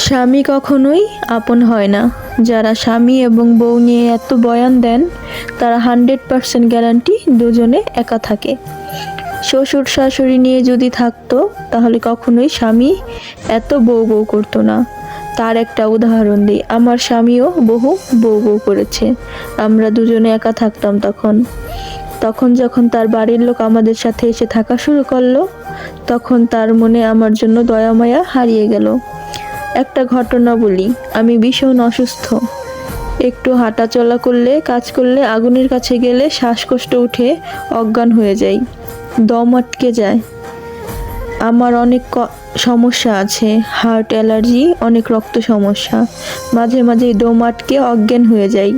স্বামী কখনোই আপন হয় না। যারা স্বামী এবং বউ নিয়ে এত বয়ান দেন তারা 100% গ্যারান্টি দুজনে একা থাকে। শ্বশুর শাশুড়ি নিয়ে যদি থাকতো তাহলে কখনোই স্বামী এত বউ বউ করতো না। তার একটা উদাহরণ দিই, আমার স্বামীও বহু বউ বউ করেছে। আমরা দুজনে একা থাকতাম তখন। যখন তার বাড়ির লোক আমাদের সাথে এসে থাকা শুরু করলো, তখন তার মনে আমার জন্য দয়া মায়া হারিয়ে গেল। একটা ঘটনা বলি, আমি ভীষণ অসুস্থ। একটু হাঁটা চলা করলে, কাজ করলে, আগুনের কাছে গেলে শ্বাসকষ্ট উঠে অজ্ঞান হয়ে যাই, দম আটকে যায়। আমার অনেক সমস্যা আছে, হার্ট অ্যালার্জি, অনেক রক্ত সমস্যা। মাঝে মাঝেই দম আটকে অজ্ঞান হয়ে যাই।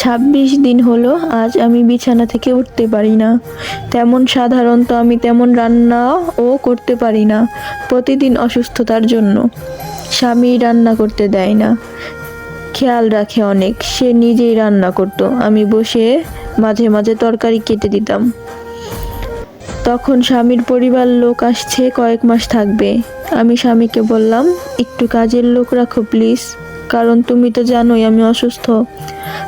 26 দিন হলো আজ আমি বিছানা থেকে উঠতে পারি না। সাধারণত আমি তেমন রান্নাও করতে পারি না, প্রতিদিন অসুস্থতার জন্য। স্বামী রান্না করতে দেয় না, খেয়াল রাখে অনেক, সে নিজেই রান্না করত। আমি বসে মাঝে মাঝে তরকারি কেটে দিতাম। তখন স্বামীর পরিবার লোক আসছে, কয়েক মাস থাকবে। আমি স্বামীকে বললাম, একটু কাজের লোক রাখো প্লিজ, কারণ তুমি তো জানোই আমি অসুস্থ,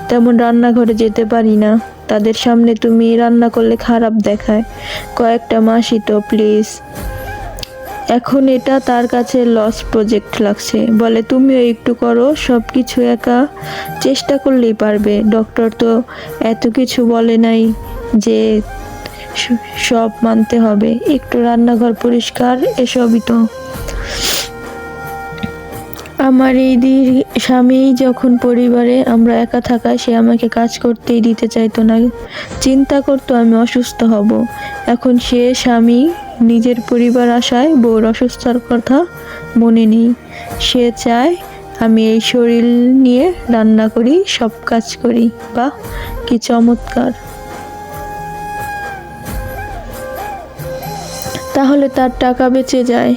তেমন রান্নাঘরে যেতে পারি না। তাদের সামনে তুমি রান্না করলে খারাপ দেখায়, কয়েকটা মাসই তো প্লিজ। এখন এটা তার কাছে লস প্রজেক্ট লাগছে। বলে, তুমিও একটু করো, সব কিছু একা চেষ্টা করলেই পারবে। ডক্টর তো এত কিছু বলে নাই যে সব মানতে হবে, একটু রান্নাঘর পরিষ্কার, এসবই তো। আমার এই স্বামী যখন পরিবারে আমরা একা থাকায় সে আমাকে কাজ করতেই দিতে চাইতো না, চিন্তা করতো আমি অসুস্থ হব। এখন সে স্বামী নিজের পরিবার আশায় বউর অসুস্থতার কথা মনে নেই। সে চায় আমি এই শরীর নিয়ে রান্না করি, সব কাজ করি। বাহ, কি চমৎকার! তাহলে তার টাকা বেঁচে যায়।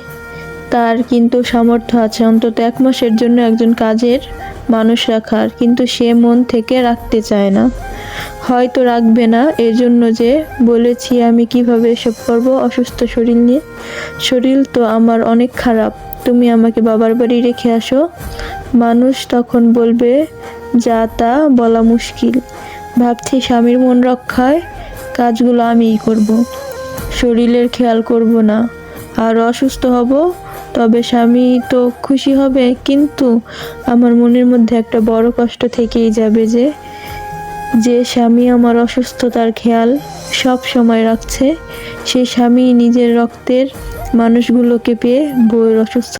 তার কিন্তু সামর্থ্য আছে অন্তত 1 মাসের জন্য একজন কাজের মানুষ রাখার, কিন্তু সে মন থেকে রাখতে চায় না। হয়তো রাখবে না, এর জন্য যে বলেছি আমি কিভাবে এসব করব অসুস্থ শরীর নিয়ে। শরীর তো আমার অনেক খারাপ, তুমি আমাকে বাবার বাড়ি রেখে আসো। মানুষ তখন বলবে যা, তা বলা মুশকিল। ভাবছি স্বামীর মন রক্ষায় কাজগুলো আমিই করব, শরীরের খেয়াল করব না। আর অসুস্থ হব, তবে স্বামী তো খুশি হবে, কিন্তু আমার মনের মধ্যে একটা বড় কষ্ট থেকেই যাবে যে স্বামী আমার অসুস্থতার খেয়াল সব সময় রাখছে, সেই স্বামী নিজের রক্তের মানুষগুলোকে পেয়ে বউয়ের অসুস্থ